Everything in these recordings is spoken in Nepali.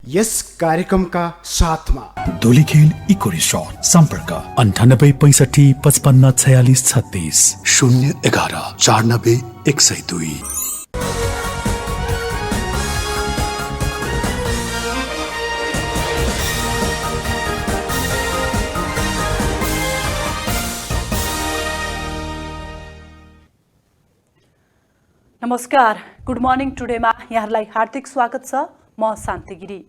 यस कार्यक्रमका साथमा धुलीखेल इको रिसोर्ट सम्पर्क 9865554636 011490102। नमस्कार, गुड मर्निङ टुडेमा यहाँहरूलाई हार्दिक स्वागत छ। म शान्ति गिरी।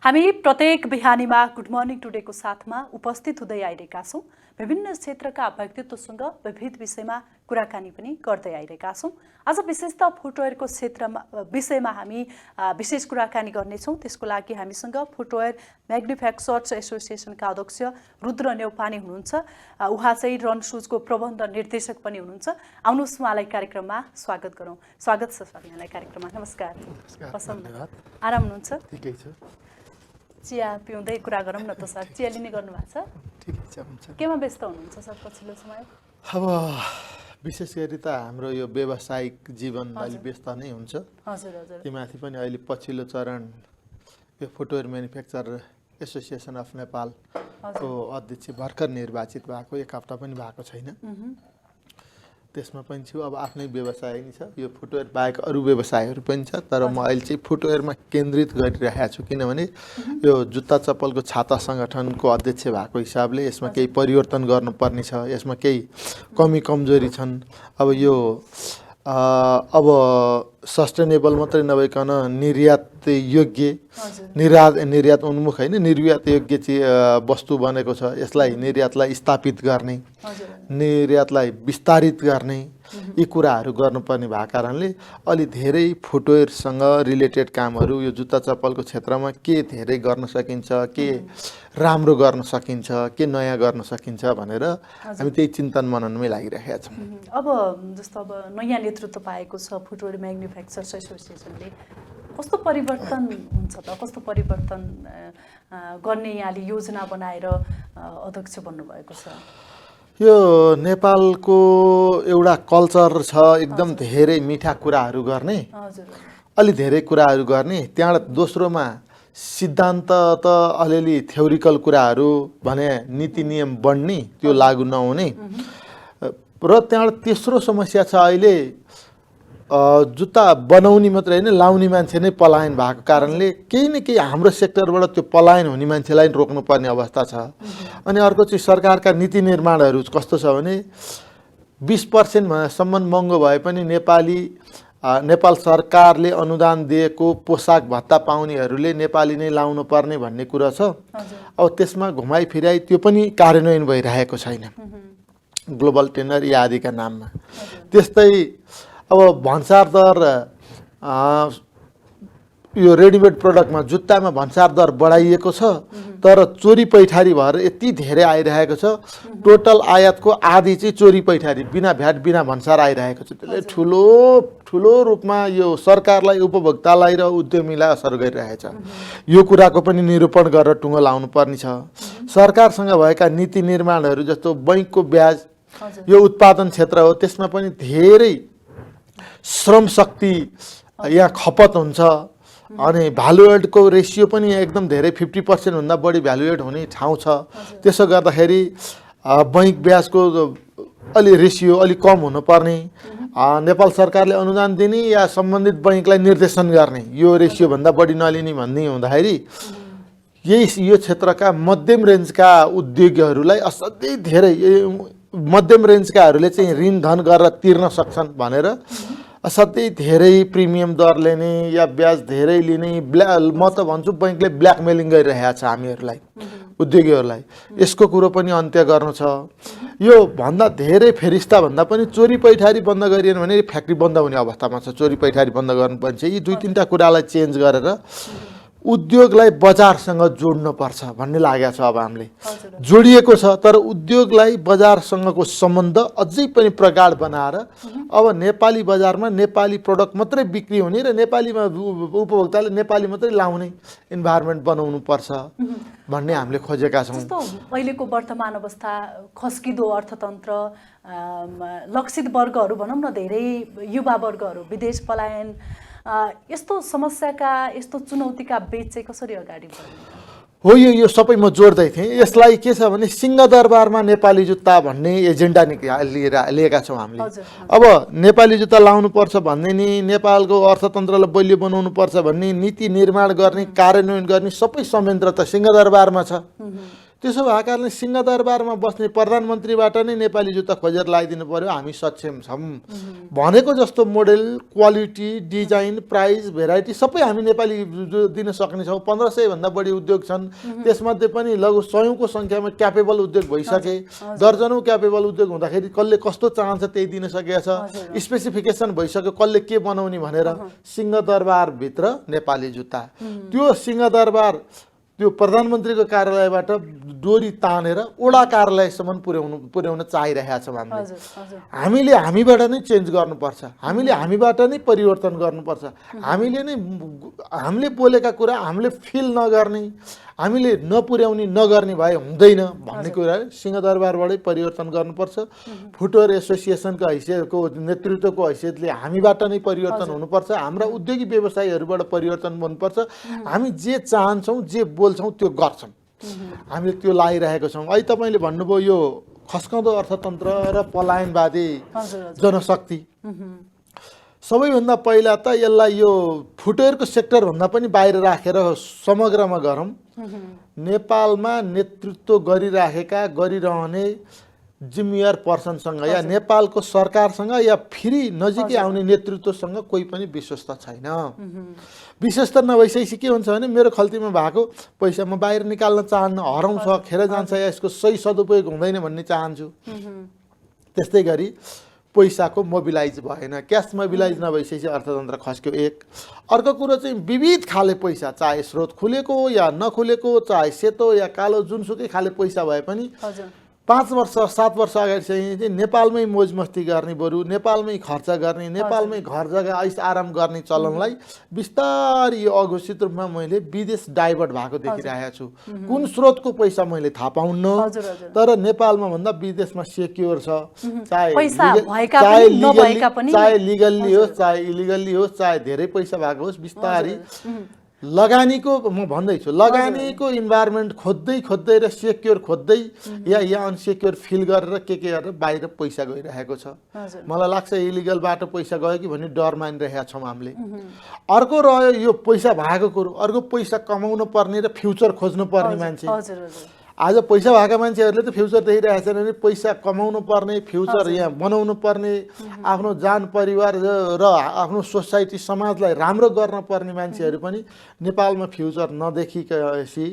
हामी प्रत्येक बिहानीमा गुड मर्निङ टुडेको साथमा उपस्थित हुँदै आइरहेका छौँ। विभिन्न क्षेत्रका व्यक्तित्वसँग विविध विषयमा कुराकानी पनि गर्दै आइरहेका छौँ। आज विशेषतः फुटवेयरको विषयमा हामी विशेष कुराकानी गर्नेछौँ। त्यसको लागि हामीसँग फुटवेयर म्याग्निफ्याक्चरर्स एसोसिएसनका अध्यक्ष रुद्र नेउपाने हुनुहुन्छ। उहाँ चाहिँ रन सुजको प्रबन्ध निर्देशक पनि हुनुहुन्छ। आउनुहोस् उहाँलाई कार्यक्रममा स्वागत गरौँ। स्वागत छ सर यहाँलाई कार्यक्रममा। नमस्कार। धन्यवाद। आराम हुनुहुन्छ? ठिकै छ। चिया पिउँदै कुरा गरौँ न त सर। चिया लिने गर्नुभएको छ? ठिकै छ, हुन्छ। केमा व्यस्त हुनुहुन्छ सर पछिल्लो समय? अब विशेष गरी त हाम्रो यो व्यावसायिक जीवन अलि व्यस्त नै हुन्छ। हजुर हजुर। तीमाथि पनि अहिले पछिल्लो चरण यो फुटवेयर म्यानुफ्याक्चर एसोसिएसन अफ नेपालको अध्यक्ष भर्खर निर्वाचित भएको, एक हप्ता पनि भएको छैन। त्यसमा पनि छु। अब आफ्नै व्यवसाय नै छ। यो फुटवेयर बाहेक अरू व्यवसायहरू पनि छ, तर म अहिले चाहिँ फुटवेयरमा केन्द्रित गरिरहेको छु। किनभने यो जुत्ता चप्पलको छाता सङ्गठनको अध्यक्ष भएको हिसाबले यसमा केही परिवर्तन गर्नुपर्ने छ। यसमा केही कमी कमजोरी छन्। अब यो अब सस्टेनेबल मात्रै नभइकन निर्यात योग्य, निर्यात उन्मुख होइन, निर्यात योग्य चाहिँ वस्तु बनेको छ। यसलाई निर्यातलाई स्थापित गर्ने, निर्यातलाई विस्तारित गर्ने, यी कुराहरू गर्नुपर्ने भएको कारणले अलि धेरै फुटवेयरसँग रिलेटेड कामहरू यो जुत्ता चप्पलको क्षेत्रमा के धेरै गर्न सकिन्छ, के राम्रो गर्न सकिन्छ, के नयाँ गर्न सकिन्छ भनेर हामी त्यही चिन्तन मननमै लागिरहेका छौँ। अब जस्तो अब नयाँ नेतृत्व पाएको छ फुटवेयर म्याग्निफ्याक्चरर्स एसोसिएसनले, कस्तो परिवर्तन हुन्छ त? कस्तो परिवर्तन गर्ने यहाँले योजना बनाएर अध्यक्ष बन्नुभएको छ? यो नेपालको एउटा कल्चर छ, एकदम धेरै मिठा कुराहरू गर्ने, अलि धेरै कुराहरू गर्ने। त्यहाँबाट दोस्रोमा सिद्धान्त त अलिअलि थ्योरिकल कुराहरू भने नीति नियम बढ्ने, त्यो लागू नहुने। र त्यहाँबाट तेस्रो समस्या छ अहिले जुत्ता बनाउने मात्रै होइन, लाउने मान्छे नै पलायन भएको कारणले केही न केही हाम्रो सेक्टरबाट त्यो पलायन हुने मान्छेलाई रोक्नुपर्ने अवस्था छ। अनि अर्को चाहिँ सरकारका नीति निर्माणहरू कस्तो छ भने 20% महँगो भए पनि नेपाल सरकारले अनुदान दिएको पोसाक भत्ता पाउनेहरूले नेपाली नै लाउनु पर्ने भन्ने कुरा छ। अब त्यसमा घुमाइ फिराइ त्यो पनि कार्यान्वयन भइरहेको छैन, ग्लोबल टेन्डर या आदिका नाममा। त्यस्तै अब भन्सार दर, यो रेडिमेड प्रडक्टमा जुत्तामा भन्सार दर बढाइएको छ, तर चोरी पैठारी भएर यति धेरै आइरहेको छ। टोटल आयातको आधी चाहिँ चोरी पैठारी, बिना भ्याट बिना भन्सार आइरहेको छ। त्यसले ठुलो रूपमा यो सरकारलाई, उपभोक्तालाई र उद्यमीलाई असर गरिरहेछ। यो कुराको पनि निरूपण गरेर टुङ्गो लाउनु पर्ने छ। सरकारसँग भएका नीति निर्माणहरू जस्तो बैंकको ब्याज, यो उत्पादन क्षेत्र हो, त्यसमा पनि धेरै श्रम शक्ति यहाँ खपत हुन्छ। अनि भ्यालु एडको रेसियो पनि एकदम धेरै 50% भन्दा बढी भ्यालु एड हुने ठाउँ छ। त्यसो गर्दाखेरि बैंक ब्याजको अलि रेसियो अलिक कम हुनुपर्ने, नेपाल सरकारले अनुदान दिने या सम्बन्धित बैंकलाई निर्देशन गर्ने, यो रेसियो भन्दा बढी नलिने भन्ने हुँदाखेरि यो क्षेत्रका मध्यम रेन्जका उद्योगीहरूलाई असाध्यै धेरै, मध्यम रेन्जकाहरूले चाहिँ ऋण धन गरेर तिर्न सक्छन् भनेर असाध्यै धेरै प्रिमियम दर लिने या ब्याज धेरै लिने, म त भन्छु बैंकले ब्ल्याकमेलिङ गरिरहेको छ हामीहरूलाई, उद्योगीहरूलाई। यसको कुरो पनि अन्त्य गर्नु छ। यो भन्दा धेरै फेरिस्ता भन्दा पनि चोरी पैठारी बन्द गरिएन भने फ्याक्ट्री बन्द हुने अवस्थामा छ। चोरी पैठारी बन्द गर्नुपर्छ। यी दुई तिनवटा कुरालाई चेन्ज गरेर उद्योगलाई बजारसँग जोड्नुपर्छ भन्ने लागेको छ। अब हामीले जोडिएको छ, तर उद्योगलाई बजारसँगको सम्बन्ध अझै पनि प्रगाढ बनाएर अब नेपाली बजारमा नेपाली प्रडक्ट मात्रै बिक्री हुने र नेपालीमा उपभोक्ताले नेपाली मात्रै लाउने इन्भाइरोमेन्ट बनाउनु पर्छ भन्ने हामीले खोजेका छौँ। जस्तो अहिलेको वर्तमान अवस्था, खस्किदो अर्थतन्त्र, लक्षित वर्गहरू भनौँ न, धेरै युवा वर्गहरू विदेश पलायन यस्तो समस्याका यस्तो चुनौतीका बीच चाहिँ कसरी अगाडि बढ्नु हो यो सबै म जोड्दै थिएँ। यसलाई के छ भने सिंहदरबारमा नेपाली जुत्ता भन्ने एजेन्डा लिएका छौँ हामीले। अब नेपाली जुत्ता लाउनुपर्छ भन्ने नि नेपालको अर्थतन्त्रलाई बलियो बनाउनु पर्छ भन्ने नीति निर्माण गर्ने कार्यान्वयन गर्ने सबै संयन्त्र त सिंहदरबारमा छ। त्यसो भएको कारणले सिंहदरबारमा बस्ने प्रधानमन्त्रीबाट नै नेपाली जुत्ता खोजेर लगाइदिनु पर्यो, हामी सक्षम छौँ भनेको जस्तो model, quality, design, price, variety सबै हामी नेपाली दिन सक्नेछौँ। 1500 भन्दा बढी उद्योग छन्, त्यसमध्ये पनि लगभग 100औं सङ्ख्यामा क्यापेबल उद्योग भइसके। दर्जनौं क्यापेबल उद्योग हुँदाखेरि कसले कस्तो चाहन्छ त्यही दिन सकेको छ। स्पेसिफिकेसन भइसक्यो कसले के बनाउने भनेर। सिंहदरबारभित्र नेपाली जुत्ता, त्यो सिंहदरबार त्यो प्रधानमन्त्रीको कार्यालयबाट डोरी तानेर वडा कार्यालयसम्म पुर्याउन चाहिरहेका छौँ हामीले हामीबाट नै चेन्ज गर्नुपर्छ, हामीबाट नै परिवर्तन गर्नुपर्छ। हामीले बोलेका कुरा हामीले फिल नगर्ने, हामीले नपुर्याउने नगर्ने भए हुँदैन भन्ने कुरा सिंहदरबारबाटै परिवर्तन गर्नुपर्छ। फुटवेयर एसोसिएसनको हैसियतको नेतृत्वको हैसियतले हामीबाट नै परिवर्तन हुनुपर्छ। हाम्रा उद्योगी व्यवसायीहरूबाट परिवर्तन हुनुपर्छ। हामी जे चाहन्छौँ जे बोल्छौँ त्यो गर्छौँ, हामीले त्यो लागिरहेको छौँ। अहिले तपाईँले भन्नुभयो यो खस्काउँदो अर्थतन्त्र र पलायनवादी जनशक्ति। सबैभन्दा पहिला त यसलाई यो फुटवेयरको सेक्टरभन्दा पनि बाहिर राखेर समग्रमा गरौँ। नेपालमा नेतृत्व गरिरहने जिम्मेवार पर्सनसँग या नेपालको सरकारसँग या फेरि नजिकै आउने नेतृत्वसँग कोही पनि विश्वस्त छैन। विश्वस्त नभइसकेपछि के हुन्छ भने मेरो खल्तीमा भएको पैसा म बाहिर निकाल्न चाहन्न, हराउँछ, खेर जान्छ या यसको सही सदुपयोग हुँदैन भन्ने चाहन्छु। त्यस्तै गरी पैसाको मोबिलाइज भएन, क्यास मोबिलाइज नभइसकेपछि अर्थतन्त्र खस्क्यो। एक अर्को कुरो चाहिँ विविध खाले पैसा, चाहे स्रोत खुलेको या नखुलेको, चाहे सेतो या कालो, जुनसुकै खाले पैसा भए पनि 5 वर्ष 7 वर्ष अगाडि चाहिँ नेपालमै मोज मस्ती गर्ने, बरु नेपालमै खर्च गर्ने, नेपालमै घर जग्गा ऐस आराम गर्ने चलनलाई बिस्तारै यो अघोषित रूपमा मैले विदेश डाइभर्ट भएको देखिरहेको छु। कुन स्रोतको पैसा मैले थाहा पाउन्न, तर नेपालमा भन्दा विदेशमा सेक्योर छ। चाहे लिगल्ली होस्, चाहे इलिगल्ली होस्, चाहे धेरै पैसा भएको होस्, बिस्तारै लगानीको म भन्दैछु, लगानीको इन्भाइरोमेन्ट खोज्दै र सेक्योर खोज्दै या अनसेक्योर फिल गरेर के गरेर बाहिर पैसा गइरहेको छ। मलाई लाग्छ इलिगल बाटो पैसा गयो कि भन्ने डर मानिरहेका छौँ हामीले। अर्को रह्यो यो पैसा भएको कुरो, अर्को पैसा कमाउनु पर्ने र फ्युचर खोज्नु पर्ने मान्छे। आज पैसा भएका मान्छेहरूले त फ्युचर देखिरहेका छन् भने पैसा कमाउनु पर्ने, फ्युचर यहाँ बनाउनु पर्ने, आफ्नो जान परिवार र आफ्नो सोसाइटी समाजलाई राम्रो गर्न पर्ने मान्छेहरू पनि नेपालमा फ्युचर नदेखिएपछि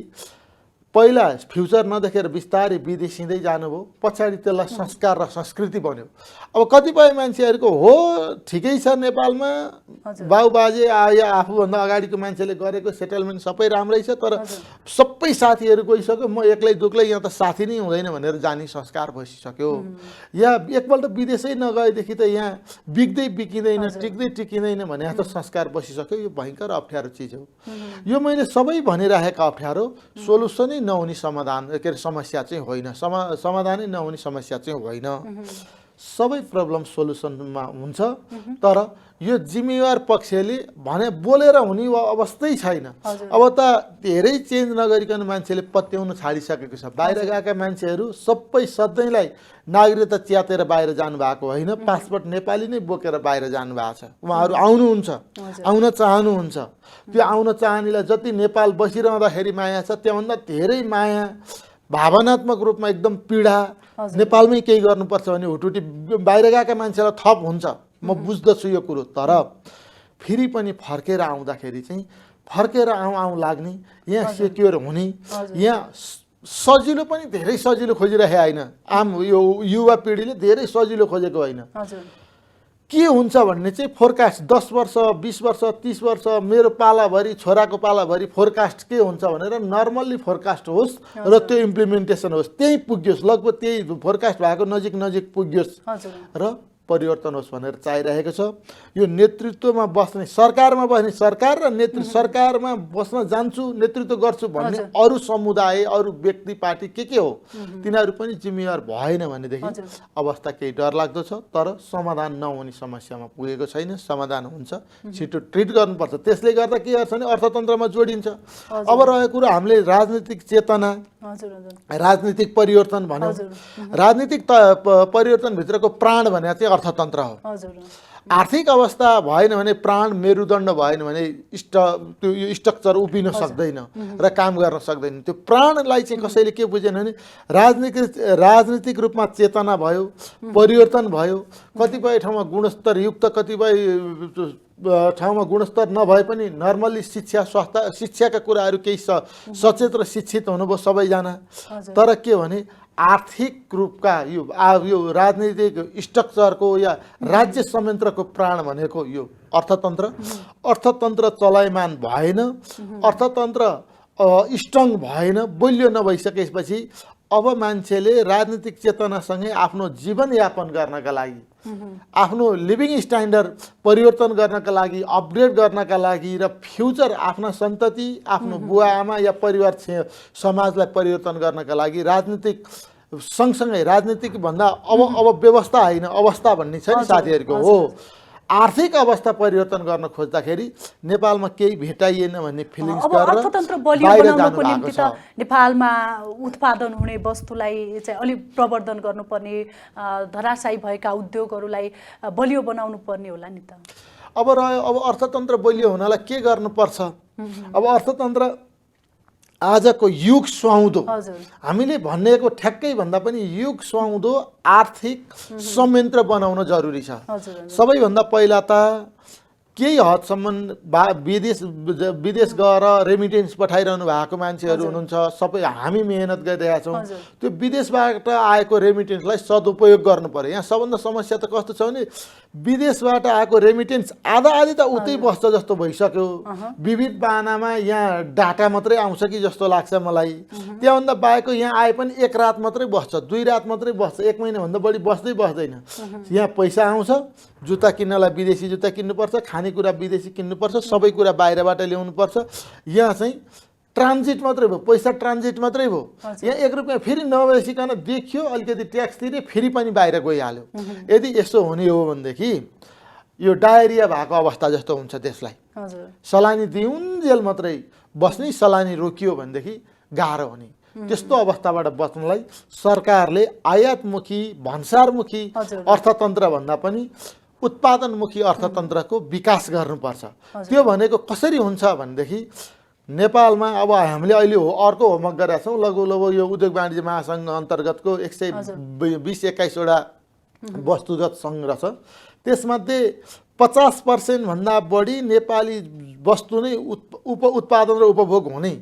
पहिला फ्युचर नदेखेर बिस्तारै विदेशिँदै जानुभयो, पछाडि त्यसलाई संस्कार र संस्कृति बन्यो। अब कतिपय मान्छेहरूको हो ठिकै छ नेपालमा बाउबाजे या आफूभन्दा अगाडिको मान्छेले गरेको सेटलमेन्ट सबै राम्रै छ, तर सबै साथीहरू गइसक्यो, म एक्लै दुक्लै यहाँ त साथी नै हुँदैन भनेर जाने संस्कार बसिसक्यो। या एकपल्ट विदेशै नगएदेखि त यहाँ बिकिँदैन, टिक्दैन भने त संस्कार बसिसक्यो। यो भयङ्कर अप्ठ्यारो चिज हो। यो मैले सबै भनिरहेका अप्ठ्यारो सोलुसनै नहुने समाधान के अरे समस्या चाहिँ होइन, समाधानै नहुने समस्या चाहिँ होइन। सबै प्रब्लम सोलुसनमा हुन्छ, तर यो जिम्मेवार पक्षले भने बोलेर हुने अवस्थै छैन। अब त धेरै चेन्ज नगरिकन मान्छेले पत्याउन छाडिसकेको छ। बाहिर गएका मान्छेहरू सबै सधैँलाई नागरिकता च्यातेर बाहिर जानुभएको होइन, पासपोर्ट नेपाली नै बोकेर बाहिर जानुभएको छ। उहाँहरू आउनुहुन्छ, आउन चाहनुहुन्छ। त्यो आउन चाहनेलाई जति नेपाल बसिरहँदाखेरि माया छ, त्योभन्दा धेरै माया, भावनात्मक रूपमा एकदम पीडा, नेपालमै केही गर्नुपर्छ भने हुटुटी बाहिर गएका मान्छेलाई थप हुन्छ। म बुझ्दछु यो कुरो, तर फेरि पनि फर्केर आउँदाखेरि चाहिँ फर्केर आउँ लाग्ने, यहाँ सेक्योर हुने, यहाँ सजिलो पनि धेरै सजिलो खोजिरहेको होइन। यो युवा पिँढीले धेरै सजिलो खोजेको होइन। के हुन्छ भन्ने चाहिँ फोरकास्ट 10 वर्ष 20 वर्ष 30 वर्ष मेरो पालाभरि, छोराको पालाभरि फोरकास्ट के हुन्छ भनेर नर्मल्ली फोरकास्ट होस् र त्यो इम्प्लिमेन्टेसन होस्, त्यही पुग्योस्, लगभग त्यही फोरकास्ट भएको नजिक पुग्योस् र परिवर्तन होस् भनेर चाहिरहेको छ। यो नेतृत्वमा बस्ने सरकारमा बस्ने सरकार र सरकारमा बस्न जान्छु नेतृत्व गर्छु भन्ने अरू समुदाय अरू व्यक्ति पार्टी के हो तिनीहरू पनि जिम्मेवार भएन भनेदेखि अवस्था केही डरलाग्दो छ। तर समाधान नहुने समस्यामा पुगेको छैन, समाधान हुन्छ, छिटो ट्रिट गर्नुपर्छ। त्यसले गर्दा के गर्छ भने अर्थतन्त्रमा जोडिन्छ। अब रहेको कुरा हामीले राजनीतिक चेतना राजनीतिक परिवर्तन भन्यौँ। राजनीतिक परिवर्तनभित्रको प्राण भने चाहिँ अर्थतन्त्र हो। आर्थिक अवस्था भएन भने प्राण मेरुदण्ड भएन भने त्यो स्ट्रक्चर उभिन सक्दैन र काम गर्न सक्दैन। त्यो प्राणलाई चाहिँ कसैले के बुझेन भने राजनीतिक रूपमा चेतना भयो, परिवर्तन भयो, कतिपय ठाउँमा गुणस्तरयुक्त, कतिपय ठाउँमा गुणस्तर नभए पनि नर्मल्ली शिक्षाका कुराहरू केही सचेत र शिक्षित हुनुभयो सबैजना। तर के भने आर्थिक रूपका यो राजनीतिक स्ट्रक्चरको या राज्य संयन्त्रको प्राण भनेको यो अर्थतन्त्र चलायमान भएन, अर्थतन्त्र स्ट्रङ भएन, बलियो नभइसकेपछि अब मान्छेले राजनीतिक चेतनासँगै आफ्नो जीवनयापन गर्नका लागि, आफ्नो लिभिङ स्ट्यान्डर्ड परिवर्तन गर्नका लागि, अपग्रेड गर्नका लागि र फ्युचर आफ्ना सन्तति, आफ्नो बुवा आमा या परिवार समाजलाई परिवर्तन गर्नका लागि राजनीतिक सँगसँगै राजनीतिक भन्दा अब व्यवस्था होइन अवस्था भन्ने छ नि साथीहरूको हो। आर्थिक अवस्था परिवर्तन गर्न खोज्दाखेरि नेपालमा केही भेटाइएन भन्ने फिलिङ्स गरेर अर्थतन्त्र बलियो बनाउनको निम्ति त नेपालमा उत्पादन हुने वस्तुलाई चाहिँ अलि प्रवर्धन गर्नुपर्ने, धराशायी भएका उद्योगहरूलाई बलियो बनाउनु पर्ने होला नि त। अब अर्थतन्त्र बलियो हुनलाई के गर्नुपर्छ? अब अर्थतन्त्र आजको युग सुहाउँदो, हामीले भनेको ठ्याक्कै भन्दा पनि युग सुहाउँदो आर्थिक संयन्त्र बनाउन जरुरी छ। सबैभन्दा पहिला त केही हदसम्म विदेश गएर रेमिटेन्स पठाइरहनु भएको मान्छेहरू हुनुहुन्छ, सबै हामी मेहनत गरिरहेका छौँ। त्यो विदेशबाट आएको रेमिटेन्सलाई सदुपयोग गर्नु पर्यो। यहाँ सबभन्दा समस्या त कस्तो छ भने विदेशबाट आएको रेमिटेन्स आधा त उतै बस्छ जस्तो भइसक्यो। विविध बाहनामा यहाँ डाटा मात्रै आउँछ कि जस्तो लाग्छ मलाई। त्यहाँभन्दा बाहेकको यहाँ आए पनि एक रात मात्रै बस्छ, 2 रात मात्रै बस्छ, 1 महिनाभन्दा बढी बस्दैन। यहाँ पैसा आउँछ, जुत्ता किन्नलाई विदेशी जुत्ता किन्नुपर्छ, खानेकुरा विदेशी किन्नुपर्छ, सबै कुरा बाहिरबाट ल्याउनुपर्छ। यहाँ चाहिँ ट्रान्जिट मात्रै भयो, पैसा ट्रान्जिट मात्रै भयो। यहाँ 1 रुपियाँ फेरि नबसिकन देखियो, अलिकति ट्याक्स तिरे, फेरि पनि बाहिर गइहाल्यो। यदि यसो हुने हो भनेदेखि यो डायरिया भएको अवस्था जस्तो हुन्छ देशलाई। सलानी दिउन्जेल मात्रै बस्ने, सलानी रोकियो भनेदेखि गाह्रो हुने। त्यस्तो अवस्थाबाट बच्नलाई सरकारले आयातमुखी भन्सारमुखी अर्थतन्त्र भन्दा पनि उत्पादनमुखी अर्थतन्त्रको विकास गर्नुपर्छ। त्यो भनेको कसरी हुन्छ भनेदेखि नेपालमा अब हामीले अहिले अर्को होमवर्क गरेका छौँ। लघु यो उद्योग वाणिज्य महासङ्घ अन्तर्गतको 120-21 वटा वस्तुगत सङ्ग्रह छ। त्यसमध्ये 50% भन्दा बढी नेपाली वस्तु नै उत्पादन र उपभोग हुने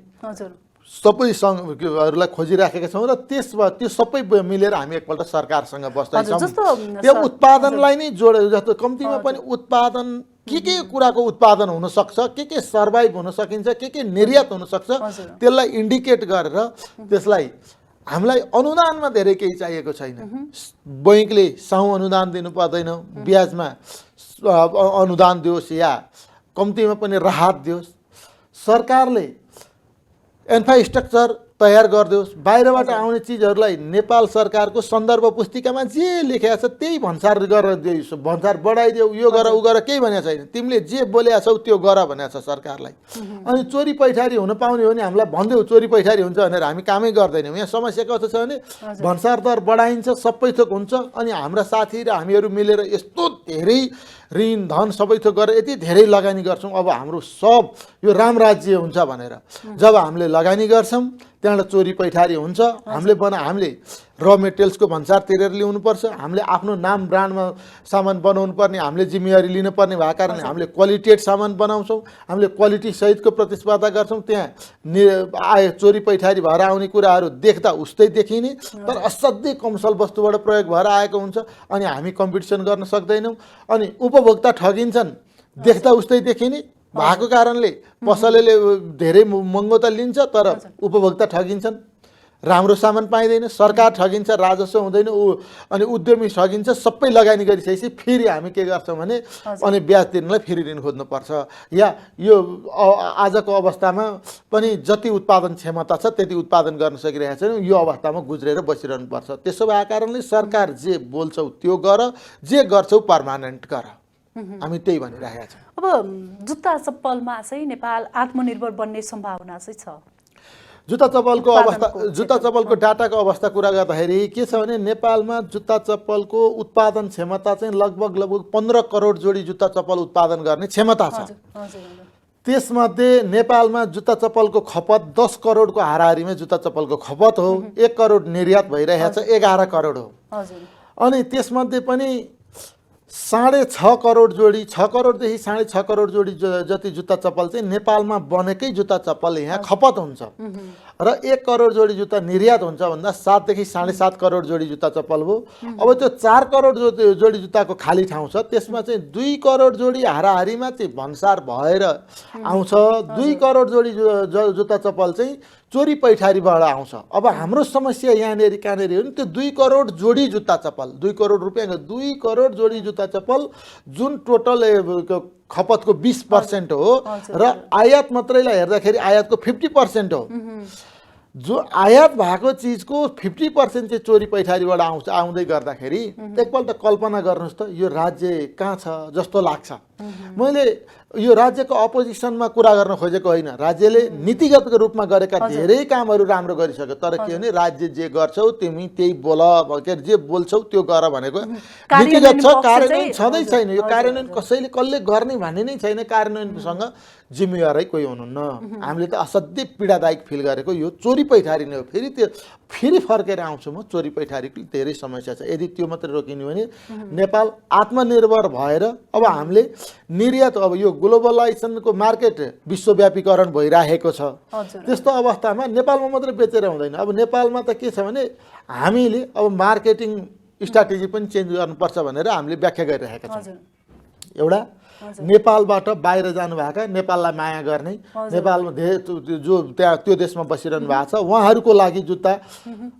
सबै सङ्घहरूलाई खोजिराखेका छौँ र त्यो सबै मिलेर हामी एकपल्ट सरकारसँग बस्दैछौँ। त्यो उत्पादनलाई नै जोडेर जस्तो कम्तीमा पनि उत्पादन के कुराको उत्पादन हुनसक्छ, के सर्भाइभ हुन सकिन्छ, के निर्यात हुनसक्छ, त्यसलाई इन्डिकेट गरेर त्यसलाई हामीलाई अनुदानमा धेरै केही चाहिएको छैन। बैङ्कले साहु अनुदान दिनु पर्दैन, ब्याजमा अनुदान दियोस् या कम्तीमा पनि राहत दियोस्। सरकारले इन्फ्रास्ट्रक्चर तयार गरिदियोस्। बाहिरबाट आउने चिजहरूलाई नेपाल सरकारको सन्दर्भ पुस्तिकामा जे लेखेको छ त्यही भन्सार गरेर दियोस्, भन्सार बढाइदेऊ, यो गर उ गर, केही भनेको छैन। तिमीले जे बोलेका छौ त्यो गर भनेको छ सरकारलाई। अनि चोरी पैठारी हुन पाउने हो भने हामीलाई भनिदेऊ चोरी पैठारी हुन्छ भनेर हामी कामै गर्दैनौँ। यहाँ समस्या कस्तो छ भने भन्सार दर बढाइन्छ, सबै थोक हुन्छ, अनि हाम्रा साथी र हामीहरू मिलेर यस्तो धेरै ऋण धन सबै थोक गरेर यति धेरै लगानी गर्छौँ। अब हाम्रो सब यो रामराज्य हुन्छ भनेर जब हामीले लगानी गर्छौँ त्यहाँबाट चोरी पैठारी हुन्छ। हामीले र मेटेरियल्सको भन्सार तिरेर ल्याउनुपर्छ। हामीले आफ्नो नाम ब्रान्डमा सामान बनाउनु पर्ने, हामीले जिम्मेवारी लिनुपर्ने भएको कारणले हामीले क्वालिटेड सामान बनाउँछौँ। हामीले क्वालिटी सहितको प्रतिस्पर्धा गर्छौँ। त्यहाँ चोरी पैठारी भएर आउने कुराहरू देख्दा उस्तै देखिने, तर असाध्यै कमसल वस्तुबाट प्रयोग भएर आएको हुन्छ। अनि हामी कम्पिटिसन गर्न सक्दैनौँ। अनि उपभोक्ता ठगिन्छन्, देख्दा उस्तै देखिने भएको कारणले पसलेले धेरै महँगो त लिन्छ तर उपभोक्ता ठगिन्छन्। राम्रो सामान पाइँदैन, सरकार ठगिन्छ, राजस्व हुँदैन, अनि उद्यमी ठगिन्छ, सबै लगानी गरिसकेपछि फेरि हामी के गर्छौँ भने अनि ब्याज तिर्नलाई फेरि ऋण खोज्नुपर्छ। या यो आजको अवस्थामा पनि जति उत्पादन क्षमता छ त्यति उत्पादन गर्न सकिरहेको छैन, यो अवस्थामा गुज्रेर बसिरहनुपर्छ। त्यसो भएको कारणले सरकार जे बोल्छौ त्यो गर, जे गर्छौ पर्मानेन्ट गर, हामी त्यही भनिरहेका छौँ। अब जुत्ता चप्पलमा चाहिँ नेपाल आत्मनिर्भर बन्ने सम्भावना चाहिँ छ। जुत्ता चप्पलको डाटाको अवस्था कुरा गर्दाखेरि के छ भने नेपालमा जुत्ता चप्पलको उत्पादन क्षमता चाहिँ लगभग 15 करोड जोडी जुत्ता चप्पल उत्पादन गर्ने क्षमता छ। त्यसमध्ये नेपालमा जुत्ता चप्पलको खपत 10 करोडको हाराहारीमा जुत्ता चप्पलको खपत हो। 1 करोड निर्यात भइरहेको छ, 11 करोड हो। अनि त्यसमध्ये पनि 6.5 करोड जोडी, 6 करोडदेखि 6.5 करोड जोडी जति जुत्ता चप्पल चाहिँ नेपालमा बनेकै जुत्ता चप्पल यहाँ खपत हुन्छ र 1 करोड जोडी जुत्ता निर्यात हुन्छ भन्दा 7 देखि 7.5 करोड जोडी जुत्ता चप्पल हो। अब त्यो 4 करोड जोडी जुत्ताको खाली ठाउँ छ, त्यसमा चाहिँ 2 करोड जोडी हाराहारीमा चाहिँ भन्सार भएर आउँछ। 2 करोड जोडी जुत्ता चप्पल चाहिँ चोरी पैठारीबाट आउँछ। अब हाम्रो समस्या यहाँनिर कहाँनिर हो नि, त्यो 2 करोड जोडी जुत्ता चप्पल, 2 करोड रुपियाँको 2 करोड जोडी जुत्ता चप्पल जुन टोटल खपतको 20% हो र आयात मात्रैलाई हेर्दाखेरि आयातको 50% हो। जो आयात भएको चिजको 50% चाहिँ चोरी पैठारीबाट आउँदै गर्दाखेरि एकपल्ट कल्पना गर्नुहोस् त, यो राज्य कहाँ छ जस्तो लाग्छ। मैले यो राज्यको अपोजिसनमा कुरा गर्न खोजेको होइन, राज्यले नीतिगत रूपमा गरेका धेरै कामहरू राम्रो गरिसक्यो, तर के भने राज्य जे गर्छौ तिमी त्यही बोल, जे बोल्छौ त्यो गर भनेको नीतिगत छ, कार्यान्वयन छँदै छैन। यो कार्यान्वयन कसले गर्ने भन्ने नै छैन, कार्यान्वयनसँग जिम्मेवारै कोही हुनुहुन्न। हामीले त असाध्यै पीडादायक फिल गरेको यो चोरी पैठारी नै हो। फेरि फर्केर आउँछु म, चोरी पैठारीको धेरै समस्या छ। यदि त्यो मात्रै रोकिने भने नेपाल आत्मनिर्भर भएर अब हामीले निर्यात, अब यो ग्लोबलाइजेसनको मार्केट विश्वव्यापीकरण भइरहेको छ, त्यस्तो अवस्थामा नेपालमा मात्रै बेचेर हुँदैन। अब नेपालमा त के छ भने हामीले अब मार्केटिङ स्ट्राटेजी पनि चेन्ज गर्नुपर्छ भनेर हामीले व्याख्या गरिरहेका छौँ। एउटा नेपालबाट बाहिर जानुभएका, नेपाललाई माया गर्ने, नेपालमा जो त्यहाँ त्यो देशमा बसिरहनु भएको छ उहाँहरूको लागि जुत्ता,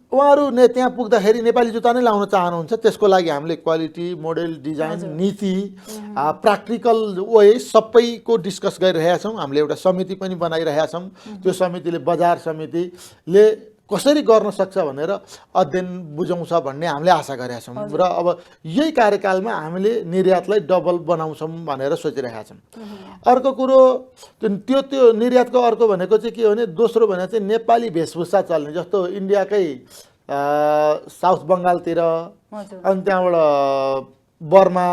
उहाँहरू त्यहाँ पुग्दाखेरि नेपाली जुत्ता नै लाउन चाहनुहुन्छ। त्यसको लागि हामीले क्वालिटी, मोडल, डिजाइन, नीति, प्र्याक्टिकल वे सबैको डिस्कस गरिरहेका छौँ। हामीले एउटा समिति पनि बनाइरहेका छौँ। त्यो समितिले बजार समितिले कसरी गर्न सक्छ भनेर अध्ययन बुझाउँछ भन्ने हामीले आशा गरेका छौँ र अब यही कार्यकालमा हामीले निर्यातलाई डबल बनाउँछौँ भनेर सोचिरहेका छौँ। अर्को कुरो त्यो निर्यातको अर्को भनेको चाहिँ के हो भने, दोस्रो भने चाहिँ नेपाली वेशभूषा चल्ने, जस्तो इन्डियाकै साउथ बङ्गालतिर अनि त्यहाँबाट बर्मा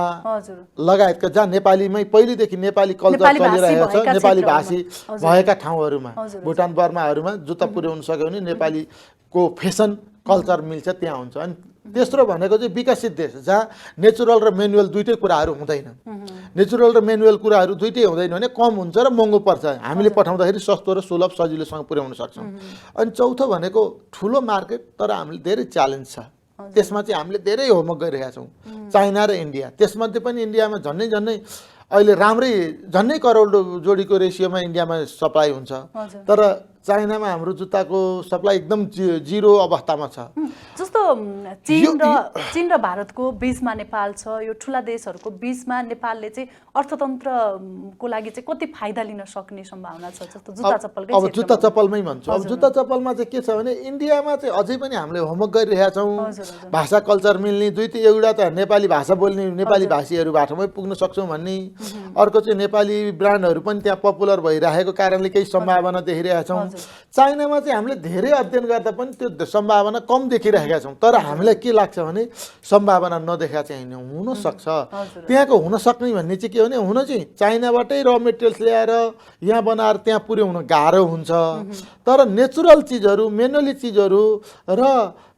लगायतका जहाँ नेपालीमै पहिलेदेखि नेपाली कल्चर चलिरहेको छ, नेपाली भाषी भएका ठाउँहरूमा, भुटान बर्माहरूमा जुत्ता पुर्याउन सक्यो भने नेपालीको फेसन कल्चर मिल्छ, त्यहाँ हुन्छ। अनि तेस्रो भनेको चाहिँ विकसित देश जहाँ नेचुरल र मेनुअल दुइटै कुराहरू हुँदैन। नेचुरल र मेनुअल कुराहरू दुइटै हुँदैन भने कम हुन्छ र महँगो पर्छ। हामीले पठाउँदाखेरि सस्तो र सुलभ सजिलोसँग पुर्याउन सक्छौँ। अनि चौथो भनेको ठुलो मार्केट, तर हामीले धेरै च्यालेन्ज छ। त्यसमा चाहिँ हामीले धेरै होमवर्क गरिरहेका छौँ। चाइना र इन्डिया, त्यसमध्ये पनि इन्डियामा झन्नै अहिले झन्नै करोड जोडीको रेसियोमा इन्डियामा सप्लाई हुन्छ, तर चाइनामा हाम्रो जुत्ताको सप्लाई एकदम जिरो अवस्थामा छ। जस्तो चीन र भारतको बीचमा नेपाल छ, यो ठुला देशहरूको बीचमा नेपालले चाहिँ अर्थतन्त्रको लागि चाहिँ कति फाइदा लिन सक्ने सम्भावना छ? जस्तो जुत्ता चप्पलकै अब जुत्ता चप्पलमै भन्छु। अब जुत्ता चप्पलमा चाहिँ के छ भने इन्डियामा चाहिँ अझै पनि हामीले होमवर्क गरिरहेका छौँ। भाषा कल्चर मिल्ने, एउटा त नेपाली भाषा बोल्ने नेपाली भाषीहरूबाटमै पुग्न सक्छौँ भन्ने, अर्को चाहिँ नेपाली ब्रान्डहरू पनि त्यहाँ पपुलर भइरहेको कारणले केही सम्भावना देखिरहेका छौँ। चाइनामा चाहिँ हामीले धेरै अध्ययन गर्दा पनि त्यो सम्भावना कम देखिरहेका छौँ, तर हामीलाई के लाग्छ भने सम्भावना नदेखा चाहिँ हुनसक्छ। त्यहाँको हुन सक्ने भन्ने चाहिँ के हो भने, हुन चाहिँ चाइनाबाटै र मेटेरियल्स ल्याएर यहाँ बनाएर त्यहाँ पुर्याउन गाह्रो हुन्छ, तर नेचुरल चिजहरू, मेनुअली चिजहरू र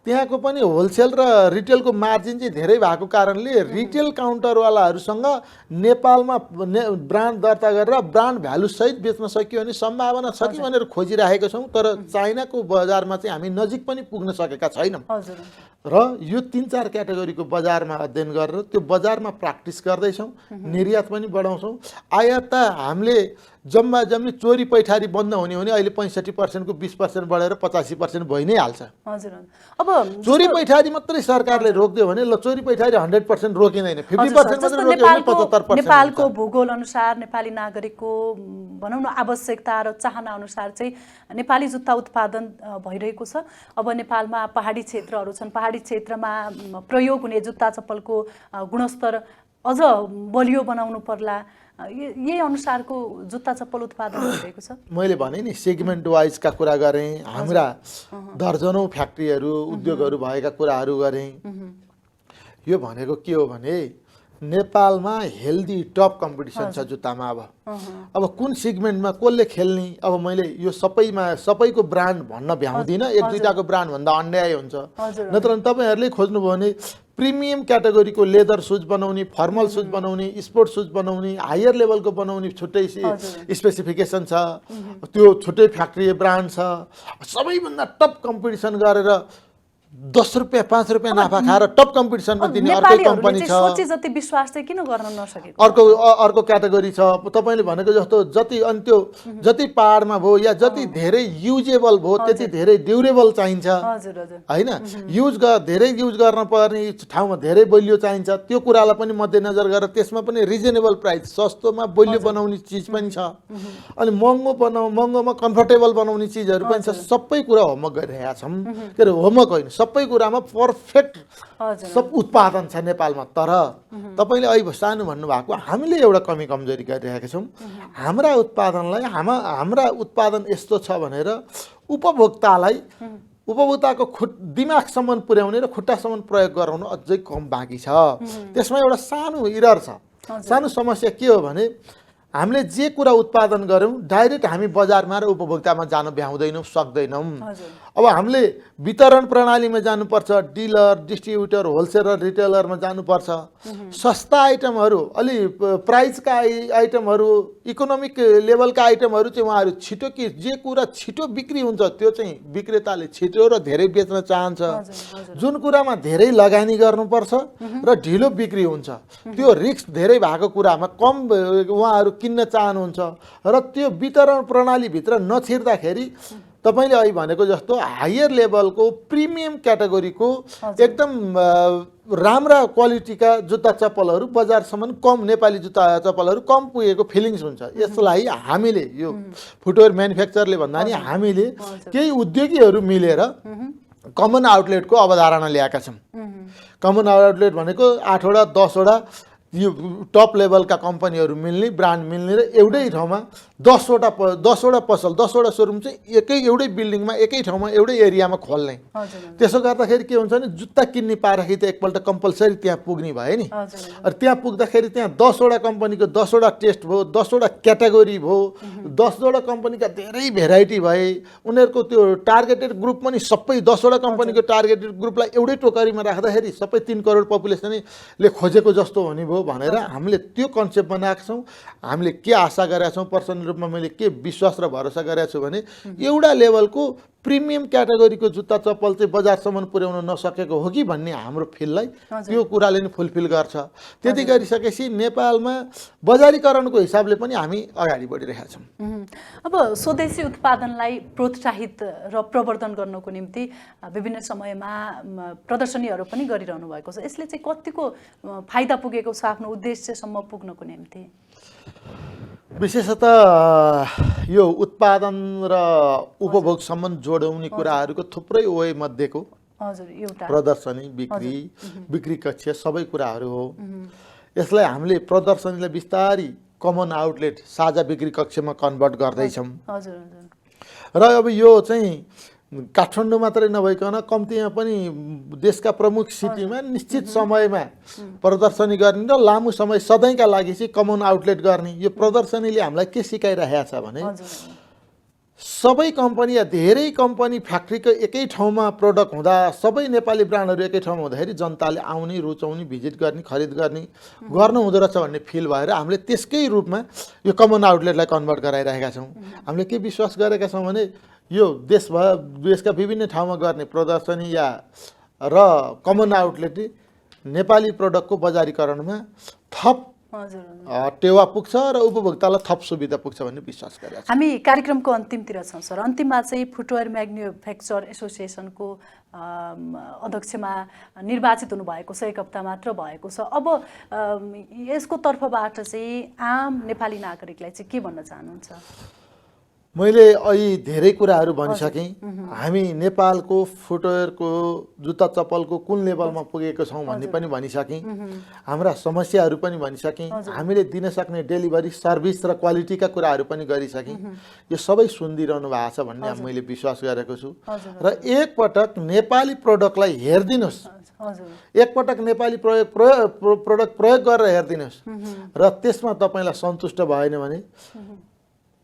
त्यहाँको पनि होलसेल र रिटेलको मार्जिन चाहिँ धेरै भएको कारणले रिटेल काउन्टरवालाहरूसँग नेपालमा ब्रान्ड दर्ता गरेर ब्रान्ड भ्यालुसहित बेच्न सकियो भने सम्भावना छ कि भनेर खोजिरहेको छौँ। तर चाइनाको बजारमा चाहिँ हामी नजिक पनि पुग्न सकेका छैनौँ र यो 3-4 क्याटेगोरीको बजारमा अध्ययन गरेर त्यो बजारमा प्र्याक्टिस गर्दैछौँ, निर्यात पनि बढाउँछौँ। आयात त हामीले जम्मा जम्मी चोरी पैठारी बन्द हुने हो भने अहिले 65% को 20% बढेर 85% भइ नै हाल्छ। हजुर अब चोरी पैठारी मात्रै सरकारले रोक्दियो भने ल चोरी पैठारी 100% रोकिँदैन, 50% मात्रै जस्तो रोक्यो भने 75% नेपालको भूगोल अनुसार नेपाली नागरिकको भनौँ न आवश्यकता र चाहना अनुसार चाहिँ नेपाली जुत्ता उत्पादन भइरहेको छ। अब नेपालमा पहाडी क्षेत्रहरू छन्, पहाडी क्षेत्रमा प्रयोग हुने जुत्ता चप्पलको गुणस्तर अझ बलियो बनाउनु पर्ला, यही अनुसारको जुत्ता चप्पल उत्पादन भइरहेको छ। मैले भने नि सेगमेन्ट वाइजका कुरा गरेँ, हाम्रा दर्जनौँ फ्याक्ट्रीहरू उद्योगहरू भएका कुराहरू गरेँ। यो भनेको के हो भने नेपालमा हेल्दी टप कम्पिटिसन छ जुत्तामा। अब कुन सेगमेन्टमा कसले खेल्ने, अब मैले यो सबैको ब्रान्ड भन्न भ्याउँदिनँ, एक दुईटाको ब्रान्ड भन्दा अन्याय हुन्छ। नत्र तपाईँहरूले खोज्नुभयो भने प्रिमियम क्याटेगोरीको लेदर सुज बनाउने, फर्मल सुज बनाउने, स्पोर्ट्स सुज बनाउने, हायर लेभलको बनाउने छुट्टै स्पेसिफिकेसन छ, त्यो छुट्टै फ्याक्ट्री ब्रान्ड छ। सबैभन्दा टप कम्पिटिसन गरेर 10 रुपियाँ 5 रुपियाँ नाफा खाएर टप कम्पिटिसनमा दिने अर्कै कम्पनी छ। सोचे जति विश्वास चाहिँ किन गर्न नसकेको? अर्को क्याटेगोरी छ तपाईँले भनेको जस्तो, जति अनि त्यो जति पाहाडमा भयो या जति धेरै युजेबल भयो त्यति धेरै ड्युरेबल चाहिन्छ हैन। धेरै युज गर्न पर्ने ठाउँमा धेरै बलियो चाहिन्छ। त्यो कुरालाई पनि मध्यनजर गरेर त्यसमा पनि रिजनेबल प्राइस, सस्तोमा बलियो बनाउने चिज पनि छ, अनि महँगोमा कम्फर्टेबल बनाउने चिजहरू पनि छ। सबै कुरा होमवर्क गरिरहेका छौँ। के अरे होमवर्क होइन, सबै कुरामा पर्फेक्ट सब उत्पादन छ नेपालमा। तर तपाईँले अहिले सानो भन्नुभएको, हामीले एउटा कमी कमजोरी गरिरहेका छौँ। हाम्रा उत्पादनलाई हाम्रा उत्पादन यस्तो छ भनेर उपभोक्ताको दिमागसम्म पुर्याउने र खुट्टासम्म प्रयोग गराउनु अझै कम बाँकी छ। त्यसमा एउटा सानो इरर छ, सानो समस्या के हो भने हामीले जे कुरा उत्पादन गऱ्यौँ डाइरेक्ट हामी बजारमा र उपभोक्तामा जान भ्याउँदैनौँ, सक्दैनौँ। अब हामीले वितरण प्रणालीमा जानुपर्छ, डिलर, डिस्ट्रिब्युटर, होलसेलर, रिटेलरमा जानुपर्छ। सस्ता आइटमहरू, अलि प्राइसका आइटमहरू, इकोनोमिक लेभलका आइटमहरू चाहिँ उहाँहरू छिटो, कि जे कुरा छिटो बिक्री हुन्छ त्यो चाहिँ विक्रेताले छिटो र धेरै बेच्न चाहन्छ। जुन कुरामा धेरै लगानी गर्नुपर्छ र ढिलो बिक्री हुन्छ, त्यो रिस्क धेरै भएको कुरामा कम उहाँहरू किन्न चाहनुहुन्छ। र त्यो वितरण प्रणालीभित्र नछिर्दाखेरि तपाईँले अहिले भनेको जस्तो हायर लेभलको प्रिमियम क्याटेगोरीको एकदम राम्रा क्वालिटीका जुत्ता चप्पलहरू बजारसम्म कम, नेपाली जुत्ता चप्पलहरू कम पुगेको फिलिङ्स हुन्छ। यसलाई हामीले, यो फुटवेयर म्यानुफ्याक्चरले भन्दा नि हामीले केही उद्योगीहरू मिलेर कमन आउटलेटको अवधारणा ल्याएका छौँ। कमन आउटलेट भनेको 8 वटा 10 वटा यो टप लेभलका कम्पनीहरू मिल्ने, ब्रान्ड मिल्ने र एउटै ठाउँमा 10 वटा पसल, 10 वटा सोरुम चाहिँ एउटै बिल्डिङमा एकै ठाउँमा एउटै एरियामा खोल्ने। त्यसो गर्दाखेरि के हुन्छ भने जुत्ता किन्ने पाराखेरि त एकपल्ट कम्पलसरी त्यहाँ पुग्ने भयो नि। र त्यहाँ पुग्दाखेरि त्यहाँ 10 वटा कम्पनीको 10 वटा टेस्ट भयो, 10 वटा क्याटेगोरी भयो, 10 वटा कम्पनीका धेरै भेराइटी भए। उनीहरूको त्यो टार्गेटेड ग्रुप पनि सबै 10 वटा कम्पनीको टार्गेटेड ग्रुपलाई एउटै टोकरीमा राख्दाखेरि सबै 3 करोड पपुलेसनले खोजेको जस्तो हुने भयो भनेर हामीले त्यो कन्सेप्ट बनाएका छौँ। हामीले के आशा गरेका छौँ, पर्सनल रूपमा मैले के विश्वास र भरोसा गरेको छु भने एउटा लेभलको प्रिमियम क्याटेगोरीको जुत्ता चप्पल चाहिँ बजारसम्म पुर्याउन नसकेको हो कि भन्ने हाम्रो फिललाई त्यो कुराले नै फुलफिल गर्छ। त्यति गरिसकेपछि नेपालमा बजारीकरणको हिसाबले पनि हामी अगाडि बढिरहेका छौँ। अब स्वदेशी उत्पादनलाई प्रोत्साहित र प्रवर्धन गर्नको निम्ति विभिन्न समयमा प्रदर्शनीहरू पनि गरिरहनु भएको छ। यसले चाहिँ कतिको फाइदा पुगेको छ आफ्नो उद्देश्यसम्म पुग्नको निम्ति? विशेषतः यो उत्पादन र उपभोगसम्म जोडाउने कुराहरूको थुप्रै वे मध्येको प्रदर्शनी, बिक्री कक्ष सबै कुराहरू हो। यसलाई हामीले प्रदर्शनीलाई बिस्तारी कमन आउटलेट, साझा बिक्री कक्षमा कन्भर्ट गर्दैछौँ। र अब यो चाहिँ काठमाडौँ मात्रै नभइकन कम्तीमा पनि देशका प्रमुख सिटीमा निश्चित समयमा प्रदर्शनी गर्ने र लामो समय सधैँका लागि चाहिँ कमन आउटलेट गर्ने। यो प्रदर्शनीले हामीलाई के सिकाइरहेको छ भने सबै कम्पनी या धेरै कम्पनी फ्याक्ट्रीको एकै ठाउँमा प्रडक्ट हुँदा, सबै नेपाली ब्रान्डहरू एकै ठाउँमा हुँदाखेरि जनताले आउने, रुचाउने, भिजिट गर्ने, खरिद गर्नु हुँदो रहेछ भन्ने फिल भएर हामीले त्यसकै रूपमा यो कमन आउटलेटलाई कन्भर्ट गराइरहेका छौँ। हामीले के विश्वास गरेका छौँ भने यो देशका विभिन्न ठाउँमा गर्ने प्रदर्शनी र कमन आउटलेटले नेपाली प्रडक्टको बजारीकरणमा थप हजुर टेवा पुग्छ र उपभोक्तालाई थप सुविधा पुग्छ भन्ने विश्वास गरेका छौँ। हामी कार्यक्रमको अन्तिमतिर छौँ सर। अन्तिममा चाहिँ फुटवेयर म्यानुफ्याक्चर एसोसिएसनको अध्यक्षमा निर्वाचित हुनुभएको छ, 1 हप्ता मात्र भएको छ। अब यसको तर्फबाट चाहिँ आम नेपाली नागरिकलाई चाहिँ के भन्न चाहनुहुन्छ? मैले अहिले धेरै कुराहरू भनिसकेँ। हामी नेपालको फुटवेयरको जुत्ता चप्पलको कुन लेभलमा पुगेको छौँ भन्ने पनि भनिसकेँ। हाम्रा समस्याहरू पनि भनिसकेँ। हामीले दिन सक्ने डेलिभरी सर्भिस र क्वालिटीका कुराहरू पनि गरिसकेँ। यो सबै सुनिदिइरहनु भएको छ भन्ने मैले विश्वास गरेको छु। र एकपटक नेपाली प्रोडक्टलाई हेरिदिनुहोस्, एकपटक नेपाली प्रोडक्ट प्रयोग गरेर हेरिदिनुहोस् र त्यसमा तपाईँलाई सन्तुष्ट भएन भने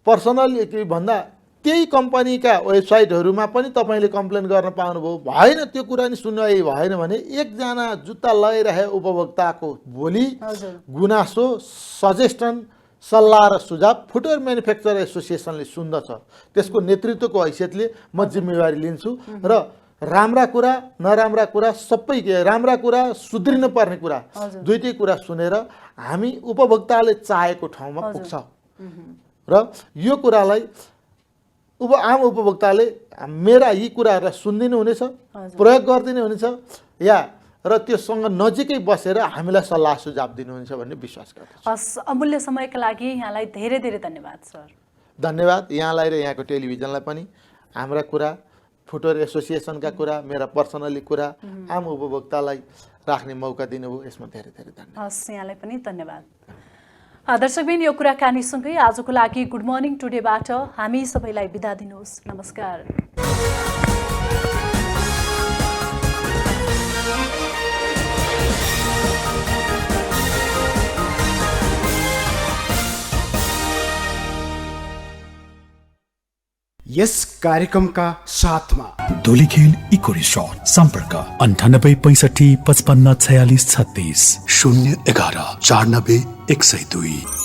पर्सनली भन्दा त्यही कम्पनीका वेबसाइटहरूमा पनि तपाईँले कम्प्लेन गर्न पाउनुभयो, भएन त्यो कुरा नि सुनवाई भएन भने एकजना जुत्ता लगाइरहे उपभोक्ताको भोलि गुनासो, सजेसन, सल्लाह र सुझाव फुटवेयर म्यानुफ्याक्चर एसोसिएसनले सुन्दछ। त्यसको नेतृत्वको हैसियतले म जिम्मेवारी लिन्छु र राम्रा कुरा नराम्रा कुरा सबै, राम्रा कुरा सुध्रिनु पर्ने कुरा दुईटै कुरा सुनेर हामी उपभोक्ताले चाहेको ठाउँमा पुग्छ र यो कुरालाई आम उपभोक्ताले मेरा यी कुराहरूलाई सुनिदिनु हुनेछ, प्रयोग गरिदिनु हुनेछ या र त्योसँग नजिकै बसेर हामीलाई सल्लाह सुझाव दिनुहुनेछ भन्ने विश्वास गर्छु। हस्, अमूल्य समयका लागि यहाँलाई धेरै धेरै धन्यवाद सर। धन्यवाद यहाँलाई र यहाँको टेलिभिजनलाई पनि। हाम्रा कुरा, फुटवेयर एसोसिएसनका कुरा, मेरा पर्सनली कुरा आम उपभोक्तालाई राख्ने मौका दिनुभयो, यसमा धेरै धेरै धन्यवाद। हस्, यहाँलाई पनि धन्यवाद। दर्शकबिन, यो कुराकानीसँगै आजको लागि गुड मर्निङ टुडेबाट हामी सबैलाई बिदा दिनुहोस्। नमस्कार। यस कार्यक्रमका साथमा धुलीखेल इको रिसोर्ट सम्पर्क 98 65 55 46 36 011 94 102।